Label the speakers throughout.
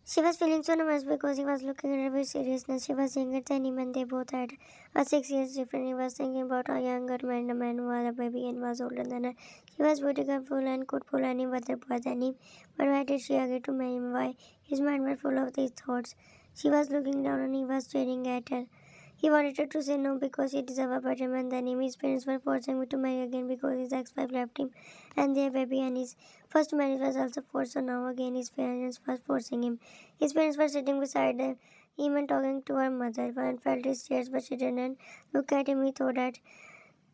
Speaker 1: She was feeling so nervous because he was looking at her with seriousness. She was younger than him and they both had a 6 years difference. He was thinking about a younger man, a man who was a baby and was older than her. She was beautiful and could pull any other boy than him. But why did she agree to marry him? Why? His mind was full of these thoughts. She was looking down and he was staring at her. He wanted her to say no because he deserved a better man than him. His parents were forcing me to marry again because his ex-wife left him and their baby, and his first marriage was also forced, so now again his parents were forcing him. His parents were sitting beside him and talking to her mother. One felt his tears, but she didn't look at him. He thought that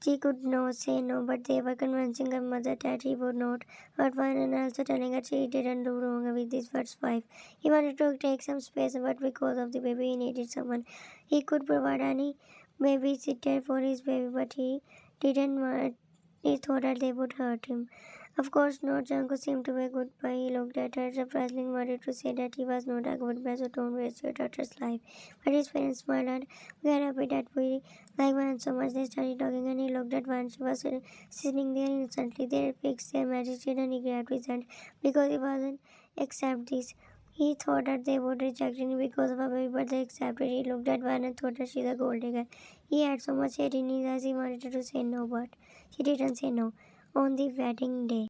Speaker 1: she could not say no, but they were convincing her mother that he would not hurt one and also telling her she didn't do wrong with his first wife. He wanted to take some space, but because of the baby, he needed someone he could provide any babysitter for his baby, but he didn't want. He thought that they would hurt him. Of course not. Janko seemed to be a good boy. He looked at her surprisingly, wanted to say that he was not a good boy, so don't waste your daughter's life. But his parents smiled and we are happy that we like Van so much. They started talking and he looked at Van. She was sitting there instantly. They fixed their marriage date and he grabbed his hand because he wasn't accept this. He thought that they would reject him because of a baby, but they accepted. He looked at Van and thought that she's a gold digger. He had so much hate in his eyes. He wanted her to say no, but she didn't say no on the wedding day.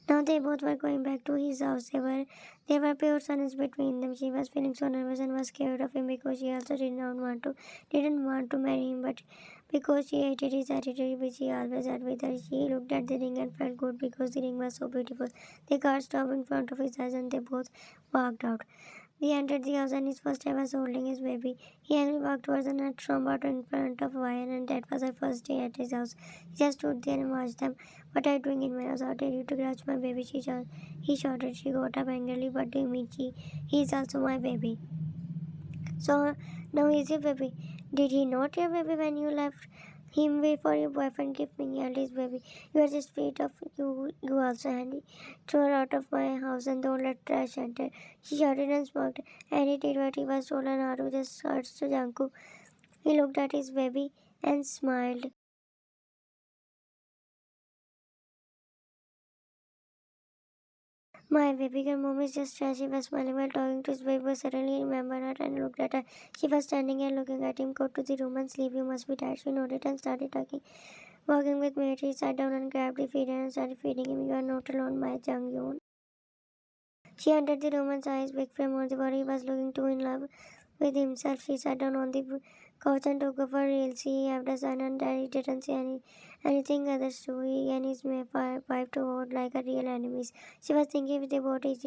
Speaker 1: Now they both were going back to his house. There were pure silence between them. She was feeling so nervous and was scared of him because she also didn't want to marry him, but because she hated his attitude which he always had with her. She looked at the ring and felt good because the ring was so beautiful. The car stopped in front of his eyes and they both walked out. He entered the house and his first time was holding his baby. He angrily walked towards the nut from out in front of Ryan, and that was her first day at his house. He just stood there and watched them. What are you doing in my house? How dare you to scratch my baby? He shouted. She got up angrily. What do you mean? He is also my baby. So now he's your baby. Did he not your baby when you left him wait for your boyfriend? Give me his baby. You are just afraid of you also, Handy. Throw her out of my house and don't let trash enter. She shouted and smoked. Andy did what he was told and Haru just searched Janku. He looked at his baby and smiled. My baby girl mom is just trash. He was smiling while talking to his baby, but suddenly he remembered her and looked at her. She was standing there looking at him. Go to the room and sleep. You must be tired. She nodded and started talking. Walking with me, he sat down and grabbed the feeder and started feeding him. You are not alone, my Jang-yoon. She entered the room and saw his big frame on the body. He was looking too in love with himself. She sat down on the couch and took off her heels. He had a son and daddy didn't say anything others do. He and his wife to hold like a real enemies. She was thinking if they both each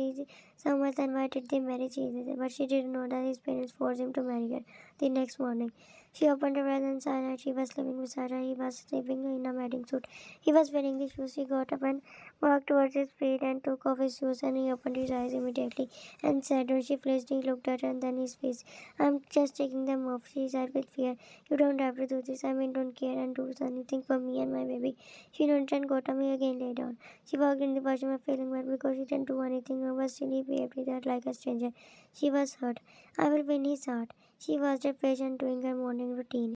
Speaker 1: so much, then why did they marry Jesus? But she didn't know that his parents forced him to marry her. The next morning, she opened her eyes and saw that she was living beside her. He was sleeping in a wedding suit. He was wearing the shoes. She got up and walked towards his feet and took off his shoes, and he opened his eyes immediately and said, when she flushed, he looked at her and then his face. I'm just taking them off, she said with fear. You don't have to do this. I mean, don't care and do anything for me and my baby. She nodded and got up and again lay down. She walked in the washroom feeling bad because she didn't do anything but still he behaved with her like a stranger. She was hurt. I will win his heart. She was her patient doing her morning routine.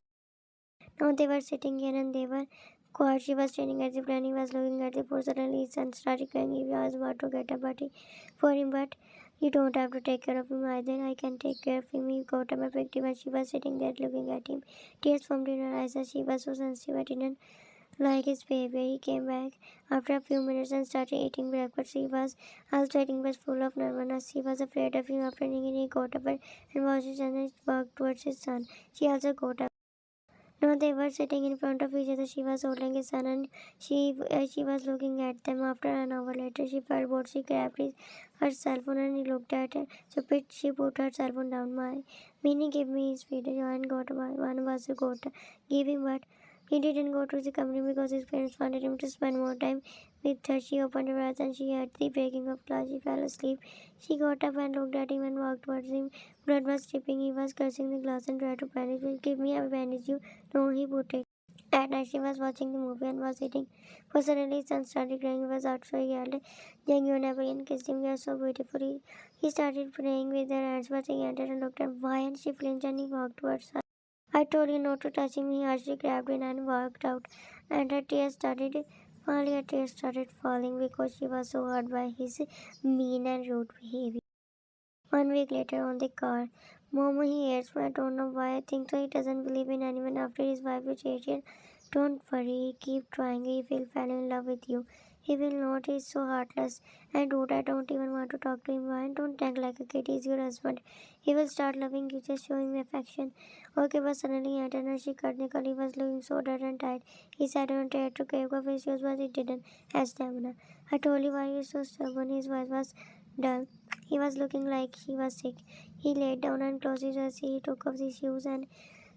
Speaker 1: Now they were sitting here and they were quiet. She was standing at the plan. He was looking at the pool. Suddenly his son started crying. He was about to get a party for him, but you don't have to take care of him either. I can take care of him. He got up and picked him and she was sitting there looking at him. Tears formed in her eyes as she was so sensitive. I didn't like his behavior. He came back after a few minutes and started eating breakfast. He was also eating but full of nervousness. He was afraid of him. After eating, he got up and washed his hands and walked towards his son. She also got up. Now they were sitting in front of each other. She was holding his son and she was looking at them. After an hour later, she felt bored. She grabbed her cell phone and he looked at her. So she put her cell phone down. My Minnie gave me his video and got one was a got give him, but he didn't go to the company because his parents wanted him to spend more time with her. She opened her eyes and she heard the breaking of glass. She fell asleep. She got up and looked at him and walked towards him. Blood was dripping. He was cursing the glass and tried to panic. Will give me a bandage, you. No, he put it. At night, she was watching the movie and was eating. For suddenly, his son started crying. He was out, so he yelled, Jang Yoon and kissed him. You are so beautiful. He started praying with her hands, but he entered and looked at why, and she flinched and he walked towards her. I told you not to touch him. He harshly grabbed him and walked out. And her tears started falling because she was so hurt by his mean and rude behavior. 1 week later on the car. Mom, he hates me. I don't know why. I think so. He doesn't believe in anyone after his wife is Asian. Don't worry. Keep trying. He will fall in love with you. He will not. He's so heartless and rude. I don't even want to talk to him. Why? Don't act like a kid. He's your husband. He will start loving you. Just show him affection. Okay, but suddenly Anton she cut Nicole. He was looking so dead and tired. He sat on tried to take off his shoes, but he didn't have stamina. I told you why you're so stubborn. His voice was dull. He was looking like he was sick. He laid down and closed his eyes. He took off his shoes and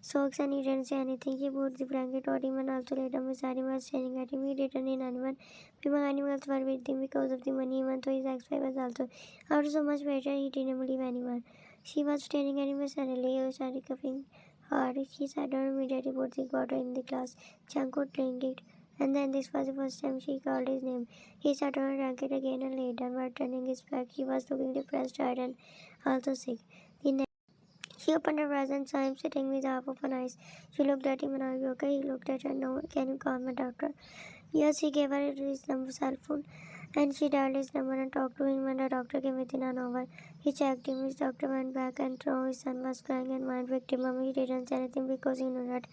Speaker 1: socks and he didn't say anything. He put the blanket on him and also laid down beside him was staring at him. He didn't need anyone. People animals were with him because of the money, even though his ex-wife was also. After so much pressure, he didn't believe anyone. She was staring at him and suddenly he started coughing hard. He sat down and immediately put the water in the glass. Chanko drank it. And then this was the first time she called his name. He sat down and drank it again and lay down, but turning his back, he was looking depressed, tired, and also sick. She opened her eyes and saw him sitting with half open eyes. She looked at him and are you okay? He looked at her. No, can you call my doctor? Yes, he gave her his cell phone and she dialed his number and talked to him when the doctor came within an hour. He checked him. His doctor went back and saw his son was crying and went victim. Mommy didn't say anything because he knew that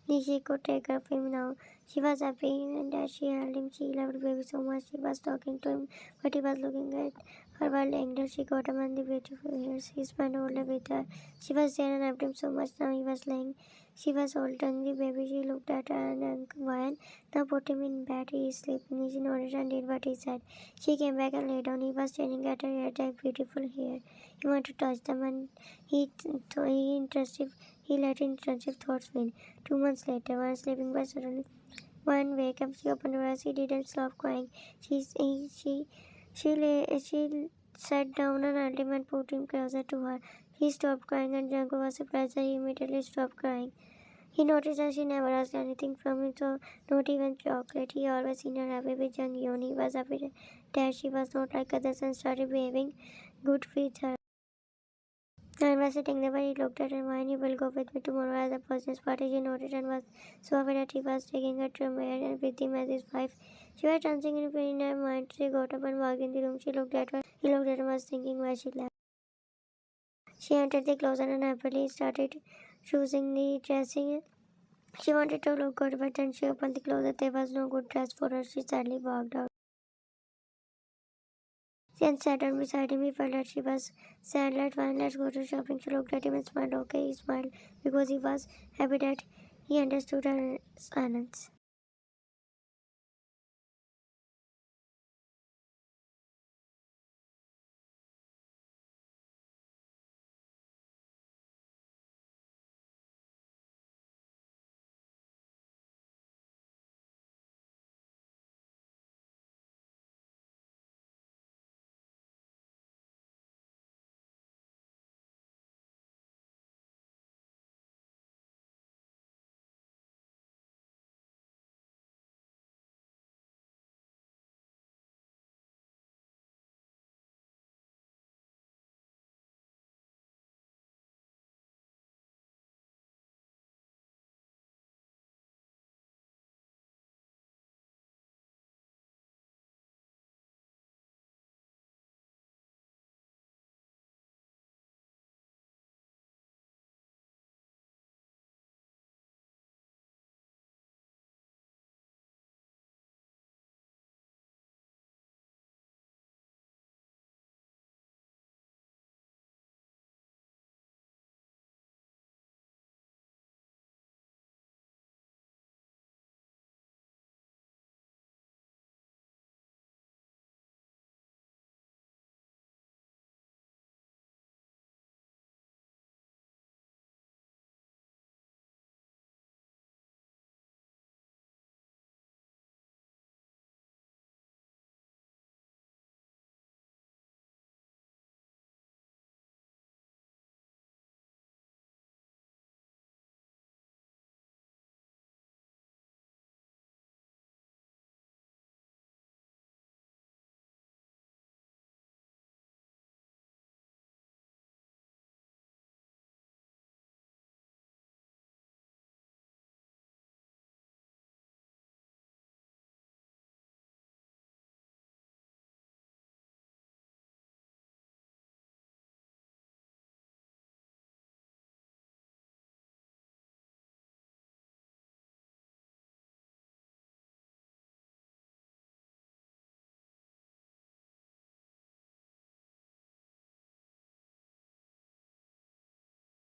Speaker 1: she could take care of him now. She was happy and as she held him, she loved the baby so much. She was talking to him, but he was looking at her while laying down. She got him on the beautiful hairs. He spent all day with her. She was there and loved him so much. Now he was laying. She was holding the baby. She looked at her and whined. Now put him in bed. He is sleeping. She nodded and did what he said. She came back and lay down. He was staring at her hair, that beautiful hair. He wanted to touch them and he let intrusive thoughts win. 2 months later, while sleeping by suddenly one wake up, she opened her eyes. He didn't stop crying. She sat down and held him and put him closer to her. He stopped crying and Janko was surprised that he immediately stopped crying. He noticed that she never asked anything from him, so not even chocolate. He always seen her happy with Jung Yeon. He was happy that she was not like others and started behaving good with her. And was sitting there when he looked at her. Why you will go with me tomorrow as a business party? She nodded and was so happy that he was taking her to marry and with him as his wife. She was dancing in her mind. She got up and walked in the room. She looked at her. He looked at her and was thinking why she left. She entered the closet and happily started choosing the dressing. She wanted to look good, but then she opened the closet. There was no good dress for her. She sadly walked out. She and sat down beside him. He felt that she was sad. Let's go to shopping. She looked at him and smiled. Okay, he smiled because he was happy that he understood her silence.